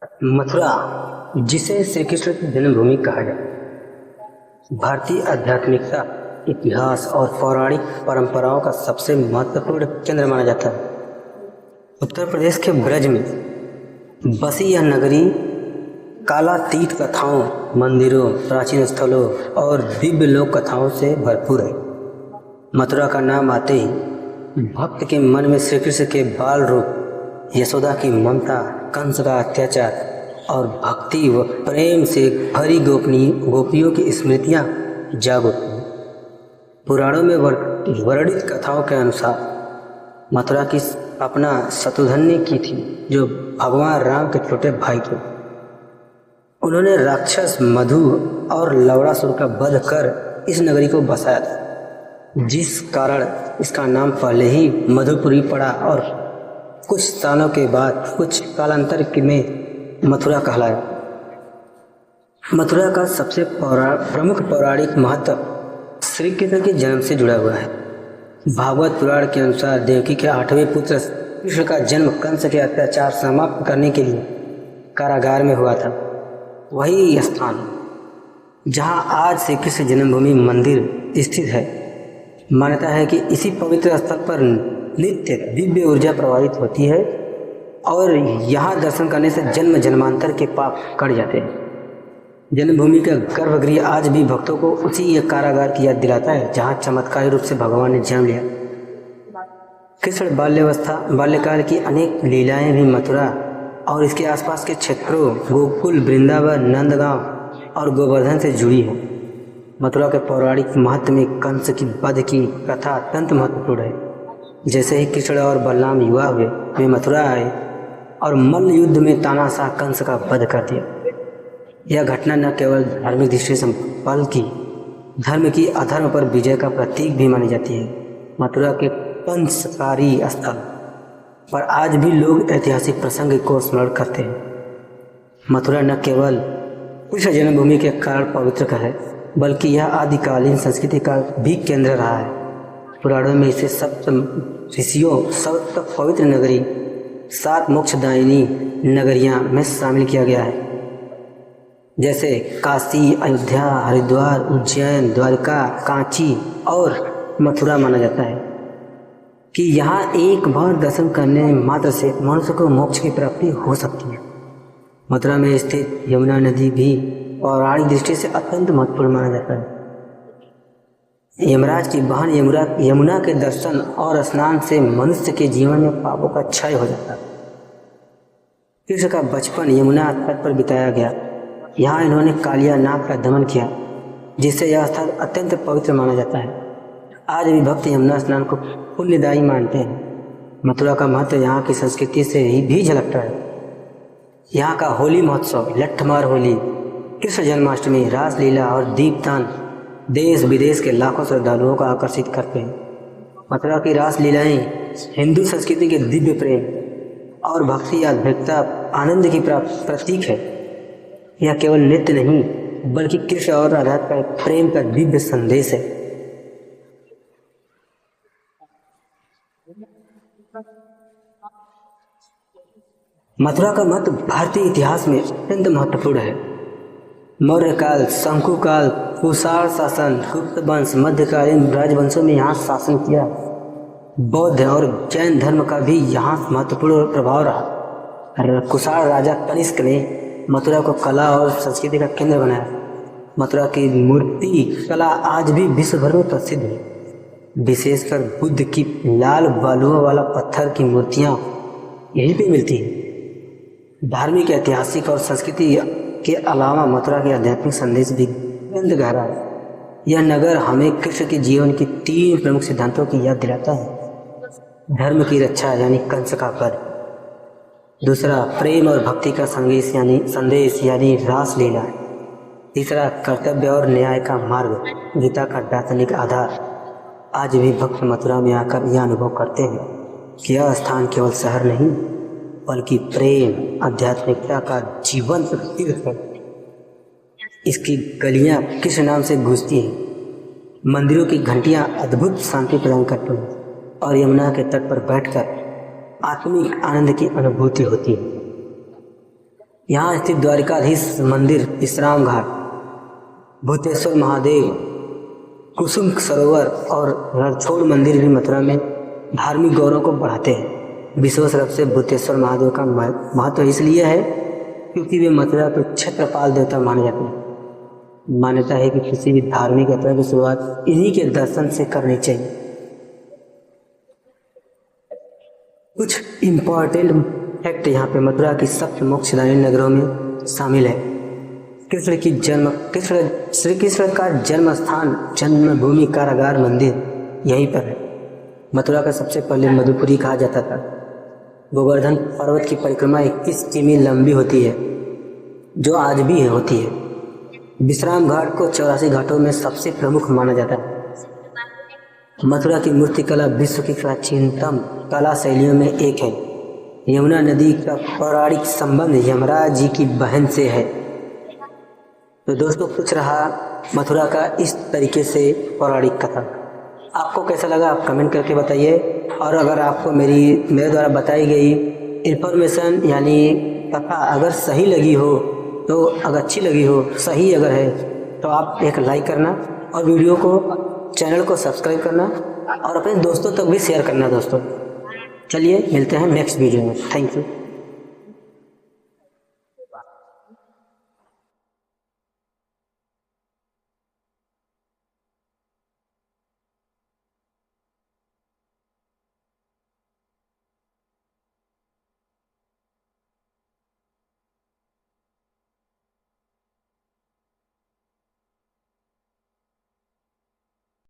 मथुरा, जिसे श्री कृष्ण की जन्मभूमि कहा जाता है, भारतीय आध्यात्मिकता, इतिहास और पौराणिक परंपराओं का सबसे महत्वपूर्ण केंद्र माना जाता है। उत्तर प्रदेश के ब्रज में बसी यह नगरी कालातीत कथाओं, मंदिरों, प्राचीन स्थलों और दिव्य लोक कथाओं से भरपूर है। मथुरा का नाम आते ही भक्त के मन में श्री कृष्ण के बाल रूप, यशोदा की ममता, कंस का अत्याचार और भक्ति व प्रेम से भरी गोपियों की स्मृतियां जाग उठती हैं। पुराणों में वर्णित कथाओं के अनुसार मथुरा की स्थापना शत्रुघ्न ने की थी, जो भगवान राम के छोटे भाई थे। उन्होंने राक्षस मधु और लवणासुर का वध कर इस नगरी को बसाया था, जिस कारण इसका नाम पहले ही मधुपुरी पड़ा और कुछ सालों के बाद कुछ कालांतर में मथुरा कहलाया। मथुरा का सबसे प्रमुख पौराणिक महत्व श्री कृष्ण के जन्म से जुड़ा हुआ है। भागवत पुराण के अनुसार देवकी के 8वें पुत्र कृष्ण का जन्म कंस के अत्याचार समाप्त करने के लिए कारागार में हुआ था। वही स्थान जहां आज श्री कृष्ण जन्मभूमि मंदिर स्थित है। मान्यता है कि इसी पवित्र स्थल पर नित्य दिव्य ऊर्जा प्रवाहित होती है और यहाँ दर्शन करने से जन्म जन्मांतर के पाप कट जाते हैं। जन्मभूमि का गर्भगृह आज भी भक्तों को उसी एक कारागार की याद दिलाता है, जहाँ चमत्कारी रूप से भगवान ने जन्म लिया। कृष्ण बाल्यकाल की अनेक लीलाएं भी मथुरा और इसके आसपास के क्षेत्रों गोकुल, वृंदावन, नंदगांव और गोवर्धन से जुड़ी है। मथुरा के पौराणिक महत्व में कंस की वध की कथा अत्यंत महत्वपूर्ण है। जैसे ही कृष्ण और बलराम युवा हुए, वे मथुरा आए और मल्ल युद्ध में तानाशाह कंस का वध कर दिया। यह घटना न केवल धार्मिक दृष्टि से बल्कि धर्म की अधर्म पर विजय का प्रतीक भी मानी जाती है। मथुरा के पंचकारी स्थल पर आज भी लोग ऐतिहासिक प्रसंग को स्मरण करते हैं। मथुरा न केवल कृष्ण जन्मभूमि के कारण पवित्र है, बल्कि यह आदिकालीन संस्कृति का भी केंद्र रहा है। पुराणों में इसे सप्त ऋषियों, सप्त पवित्र नगरी, 7 मोक्षदायिनी नगरियां में शामिल किया गया है, जैसे काशी, अयोध्या, हरिद्वार, उज्जैन, द्वारका, कांची और मथुरा। माना जाता है कि यहाँ एक बार दर्शन करने मात्र से मनुष्य को मोक्ष की प्राप्ति हो सकती है। मथुरा में स्थित यमुना नदी भी पौराणिक दृष्टि से अत्यंत महत्वपूर्ण माना जाता है। यमराज की बहन यमुना के दर्शन और स्नान से मनुष्य के जीवन में पापों का क्षय हो जाता है। कृष्ण का बचपन यमुना तट पर बिताया गया। यहाँ इन्होंने कालिया नाग का दमन किया, जिससे यह स्थल अत्यंत पवित्र माना जाता है। आज भी भक्त यमुना स्नान को पुण्यदायी मानते हैं। मथुरा का महत्व यहाँ की संस्कृति से ही भी झलकता है। यहाँ का होली महोत्सव, लट्ठमार होली, कृष्ण जन्माष्टमी, रासलीला और दीपदान देश विदेश के लाखों श्रद्धालुओं को आकर्षित करते हैं। मथुरा की रासलीलाएं हिंदू संस्कृति के दिव्य प्रेम और भक्ति आध्यात्मिकता आनंद की प्रतीक है। यह केवल नृत्य नहीं, बल्कि कृष्ण और राधा का प्रेम का दिव्य संदेश है। मथुरा का महत्व भारतीय इतिहास में अत्यंत महत्वपूर्ण है। मौर्य काल, शंकु काल, कुषाण शासन, गुप्त वंश, मध्यकालीन राजवंशों में यहाँ शासन किया। बौद्ध और जैन धर्म का भी यहाँ महत्वपूर्ण प्रभाव रहा। कुषाण राजा कनिष्क ने मथुरा को कला और संस्कृति का केंद्र बनाया। मथुरा की मूर्ति कला आज भी विश्व भर में प्रसिद्ध है। विशेषकर बुद्ध की लाल बालुओं वाला पत्थर की मूर्तियाँ यहीं पे मिलती हैं। धार्मिक, ऐतिहासिक और संस्कृति के अलावा मथुरा के आध्यात्मिक संदेश भी अत्यंत गहरा है। यह नगर हमें कृष्ण के जीवन की 3 प्रमुख सिद्धांतों की याद दिलाता है। धर्म की रक्षा यानी कंस का वध, दूसरा प्रेम और भक्ति का संदेश यानी रासलीला, तीसरा कर्तव्य और न्याय का मार्ग, गीता का दार्शनिक आधार। आज भी भक्त मथुरा में आकर यह अनुभव करते हैं कि यह स्थान केवल शहर नहीं, बल्कि प्रेम, आध्यात्मिकता का जीवंत तीर्थ है। इसकी गलियां कृष्ण नाम से गूंजती हैं, मंदिरों की घंटियां अद्भुत शांति प्रदान करती हैं और यमुना के तट पर बैठकर आत्मिक आनंद की अनुभूति होती है। यहाँ स्थित द्वारिकाधीश मंदिर, विश्राम घाट, भूतेश्वर महादेव, कुसुम सरोवर और रणछोड़ मंदिर भी मथुरा में धार्मिक गौरव को बढ़ाते हैं। विशेष रूप से भूतेश्वर महादेव का महत्व इसलिए है क्योंकि वे मथुरा के क्षेत्रपाल देवता माने जाते हैं। मान्यता है कि किसी भी धार्मिक यात्रा की शुरुआत इन्हीं के दर्शन से करनी चाहिए। कुछ इम्पोर्टेंट फैक्ट यहाँ पे मथुरा की सबसे मोक्षदायी नगरों में शामिल है। श्री कृष्ण का जन्म स्थान, जन्मभूमि, कारागार, मंदिर यहीं पर है। मथुरा का सबसे पहले मधुपुरी कहा जाता था। गोवर्धन पर्वत की परिक्रमा 21 किमी लंबी होती है, जो आज भी होती है। विश्राम घाट को 84 घाटों में सबसे प्रमुख माना जाता है। मथुरा की मूर्तिकला विश्व की प्राचीनतम कला शैलियों में एक है। यमुना नदी का पौराणिक संबंध यमराज जी की बहन से है। तो दोस्तों, कुछ रहा मथुरा का इस तरीके से पौराणिक कथा। आपको कैसा लगा आप कमेंट करके बताइए। और अगर आपको मेरे द्वारा बताई गई इन्फॉर्मेशन यानी कथा अगर सही लगी हो, तो अगर अच्छी लगी हो, सही अगर है, तो आप एक लाइक करना और वीडियो को, चैनल को सब्सक्राइब करना और अपने दोस्तों तक भी शेयर करना। दोस्तों चलिए मिलते हैं नेक्स्ट वीडियो में। Thank you.